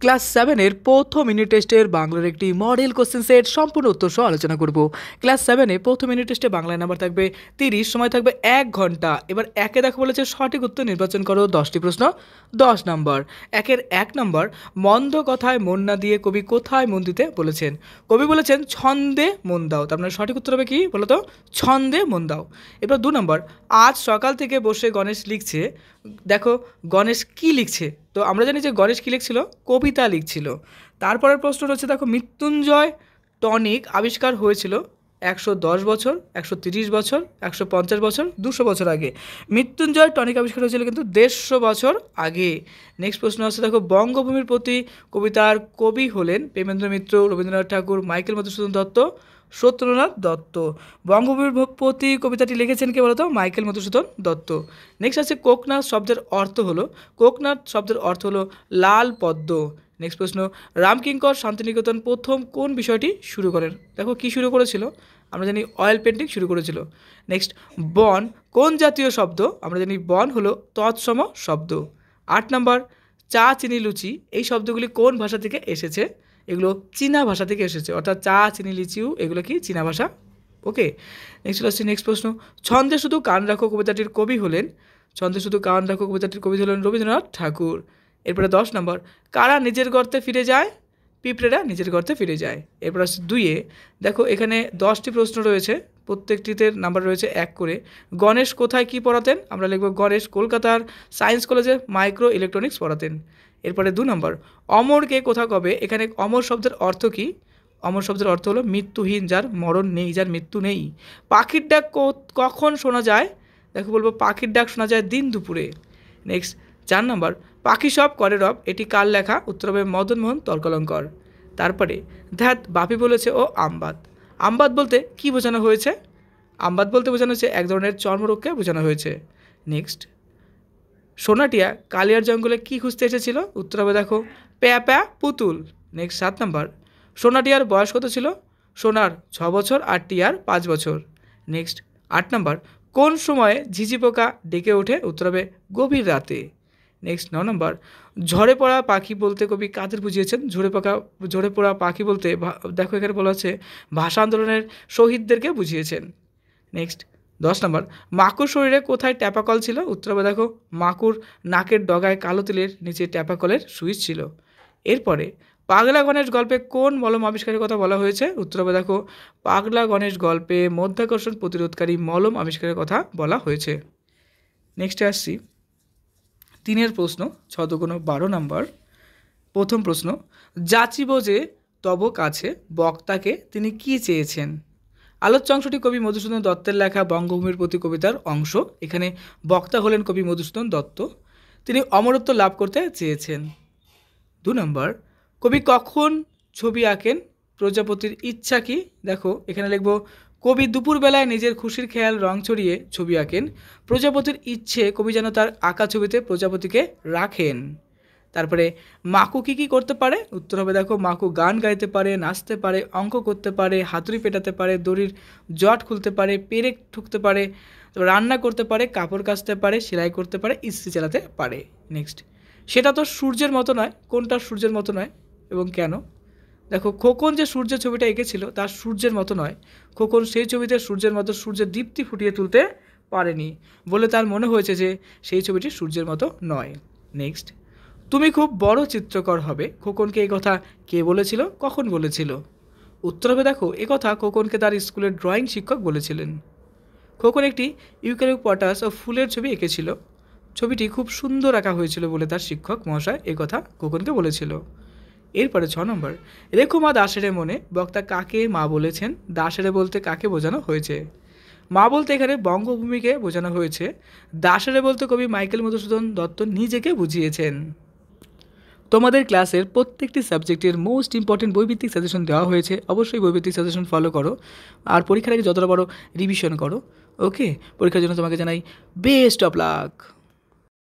Class 7-এর প্রথম unit টেস্টের বাংলার একটি মডেল কোশ্চেন সেট সম্পূর্ণ উত্তর সহ আলোচনা করব। ক্লাস 7-এ প্রথম ইউনিট টেস্টে বাংলায় নাম্বার থাকবে 30, সময় থাকবে 1 ঘন্টা। এবার একে দেখো বলেছে সঠিক উত্তর নির্বাচন করো 10টি প্রশ্ন, 10 নম্বর। একের 1 নম্বর, মন্দ কথায় মন না দিয়ে কবি কোথায় মন দিতে বলেছেন? কবি বলেছেন ছন্দে মন দাও। তার মানে সঠিক উত্তর হবে কি বলো তো? ছন্দে মন দাও। এবার 2 নম্বর, আজ সকাল থেকে বসে গণেশ লিখছে। দেখো গণেশ কি লিখছে? তো আমরা জানি যে গণেশ কী লিখছিল? কবিতা লিখছিল। তারপরের প্রশ্ন হচ্ছে দেখো, মৃত্যুঞ্জয় টনিক আবিষ্কার হয়েছিল 110 বছর, 130 বছর, 150 বছর, 200 বছর আগে। মৃত্যুঞ্জয় টনিক আবিষ্কার হয়েছিল কিন্তু 150 বছর আগে। নেক্সট প্রশ্ন হচ্ছে দেখো, বঙ্গভূমির প্রতি কবিতার কবি হলেন প্রেমেন্দ্র মিত্র, রবীন্দ্রনাথ ঠাকুর, মাইকেল মধুসূদন দত্ত, সত্যেন্দ্রনাথ দত্ত। বঙ্গভূমির প্রতি কবিতাটি লিখেছেন কে বলতো? মাইকেল মধুসূদন দত্ত। নেক্সট আছে কোকনাথ শব্দের অর্থ হলো, কোকনাথ শব্দের অর্থ হলো লাল পদ্ম। নেক্সট প্রশ্ন, রামকিঙ্কর শান্তিনিকেতন প্রথম কোন বিষয়টি শুরু করেন? দেখো কি শুরু করেছিল? আমরা জানি অয়েল পেন্টিং শুরু করেছিল। নেক্সট, বন কোন জাতীয় শব্দ? আমরা জানি বন হলো তৎসম শব্দ। 8 নম্বর, চা চিনি লুচি এই শব্দগুলি কোন ভাষা থেকে এসেছে? এগুলো চীনা ভাষা থেকে এসেছে, অর্থাৎ চা চিনি লিচিও এগুলো কি চীনা ভাষা। ওকে, নেক্সট আসছে নেক্সট প্রশ্ন, ছন্দে শুধু কান রাখো কবিতাটির কবি হলেন, ছন্দে শুধু কান রাখো কবিতাটির কবি হলেন রবীন্দ্রনাথ ঠাকুর। এরপরে 10 নম্বর, কারা নিজের গর্তে ফিরে যায়? পিঁপড়েরা নিজের গর্তে ফিরে যায়। এরপর আসছে 2-এ, দেখো এখানে 10টি প্রশ্ন রয়েছে, প্রত্যেকটিতে নাম্বার রয়েছে 1 করে। গণেশ কোথায় কি পড়াতেন? আমরা লিখব গণেশ কলকাতার সায়েন্স কলেজে মাইক্রো ইলেকট্রনিক্স পড়াতেন। এরপরে 2 নম্বর, অমরকে কোথা কবে? এখানে অমর শব্দের অর্থ কি? অমর শব্দের অর্থ হলো মৃত্যুহীন, যার মরণ নেই, যার মৃত্যু নেই। পাখির ডাক কখন শোনা যায়? দেখো বলবো পাখির ডাক শোনা যায় দিন দুপুরে। নেক্সট 4 নম্বর, পাখি সব করে রব এটি কার লেখা? উত্তর হবে মদনমোহন তর্কলঙ্কর। তারপরে ধ্যাত বাপি বলেছে ও আমবাদ, আমবাদ বলতে কি বোঝানো হয়েছে? আমবাদ বলতে বোঝানো হয়েছে এক ধরনের চর্মরোগকে বোঝানো হয়েছে। নেক্সট, সোনাটিয়া কালিয়ার জঙ্গলে কি খুঁজতে এসেছিল? উত্তর হবে দেখো প্যা প্যা পুতুল। নেক্সট 7 নম্বর, সোনাটিয়ার বয়স কত ছিল? সোনার 6 বছর আর টিয়ার 5 বছর। নেক্সট 8 নম্বর, কোন সময়ে ঝিঝি পোকা ডেকে ওঠে? উত্তর হবে গভীর রাতে। নেক্সট 9 নম্বর, ঝরে পড়া পাখি বলতে কবি কাদের বুঝিয়েছেন? ঝরে পড়া পাখি বলতে দেখো এখানে বলা হচ্ছে ভাষা আন্দোলনের শহীদদেরকে বুঝিয়েছেন। নেক্সট 10 নম্বর, মাকুর শরীরে কোথায় ট্যাপাকল ছিল? উত্তর হবে দেখো মাকুর নাকের ডগায় কালো তিলের নিচে ট্যাপাকলের সুইচ ছিল। এরপরে পাগলা গণেশ গল্পে কোন মলম আবিষ্কারের কথা বলা হয়েছে? উত্তর হবে দেখো পাগলা গণেশ গল্পে মধ্যাকর্ষণ প্রতিরোধকারী মলম আবিষ্কারের কথা বলা হয়েছে। নেক্সটে আসছি 3-এর প্রশ্ন, 6 × 12 নম্বর। প্রথম প্রশ্ন, যাচিব যে তব কাছে বক্তাকে তিনি কি চেয়েছেন? আলোচ্য অংশটি কবি মধুসূদন দত্তের লেখা বঙ্গভূমির প্রতি কবিতার অংশ। এখানে বক্তা হলেন কবি মধুসূদন দত্ত। তিনি অমরত্ব লাভ করতে চেয়েছেন। 2 নম্বর, কবি কখন ছবি আঁকেন? প্রজাপতির ইচ্ছা কি? দেখো এখানে লিখব কবি দুপুরবেলায় নিজের খুশির খেয়াল রং ছড়িয়ে ছবি আঁকেন। প্রজাপতির ইচ্ছে কবি যেন তার আঁকা ছবিতে প্রজাপতিকে রাখেন। তারপরে মাকু কী করতে পারে? উত্তর হবে দেখো মাকু গান গাইতে পারে, নাচতে পারে, অঙ্ক করতে পারে, হাতুড়ি পেটাতে পারে, দড়ির জট খুলতে পারে, পেরেক ঠুকতে পারে, রান্না করতে পারে, কাপড় কাচতে পারে, সেলাই করতে পারে, ইস্ত্রি চালাতে পারে। নেক্সট, সেটা তো সূর্যের মতো নয়। কোনটা সূর্যের মতো নয় এবং কেন? দেখো খোকন যে সূর্যের ছবিটা এঁকেছিল তার সূর্যের মতো নয়। খোকন সেই ছবিতে সূর্যের মতো সূর্যের দীপ্তি ফুটিয়ে তুলতে পারেনি বলে তার মনে হয়েছে যে সেই ছবিটি সূর্যের মতো নয়। নেক্সট, তুমি খুব বড় চিত্রকর হবে খোকনকে এই কথা কে বলেছিল? কখন বলেছিল? উত্তর হবে দেখো এ কথা খোকনকে তার স্কুলের ড্রয়িং শিক্ষক বলেছিলেন। খোকন একটি ইউক্যালিপটাস ও ফুলের ছবি এঁকেছিল। ছবিটি খুব সুন্দর আঁকা হয়েছিল বলে তার শিক্ষক মহাশয় এ কথা খোকনকে বলেছিল। এরপরে 6 নম্বর, রেখো মা দাসেরে মনে বক্তা কাকে মা বলেছেন? দাসেরে বলতে কাকে বোঝানো হয়েছে? মা বলতে এখানে বঙ্গভূমিকে বোঝানো হয়েছে। দাসেরে বলতে কবি মাইকেল মধুসূদন দত্ত নিজেকে বুঝিয়েছেন। তোমাদের ক্লাসের প্রত্যেকটি সাবজেক্টের মোস্ট ইম্পর্টেন্ট বইভিত্তিক সাজেশন দেওয়া হয়েছে। অবশ্যই বইভিত্তিক সাজেশন ফলো করো আর পরীক্ষার আগে যতটা বড় রিভিশন করো। ওকে, পরীক্ষার জন্য তোমাকে জানাই বেস্ট অফ লাক।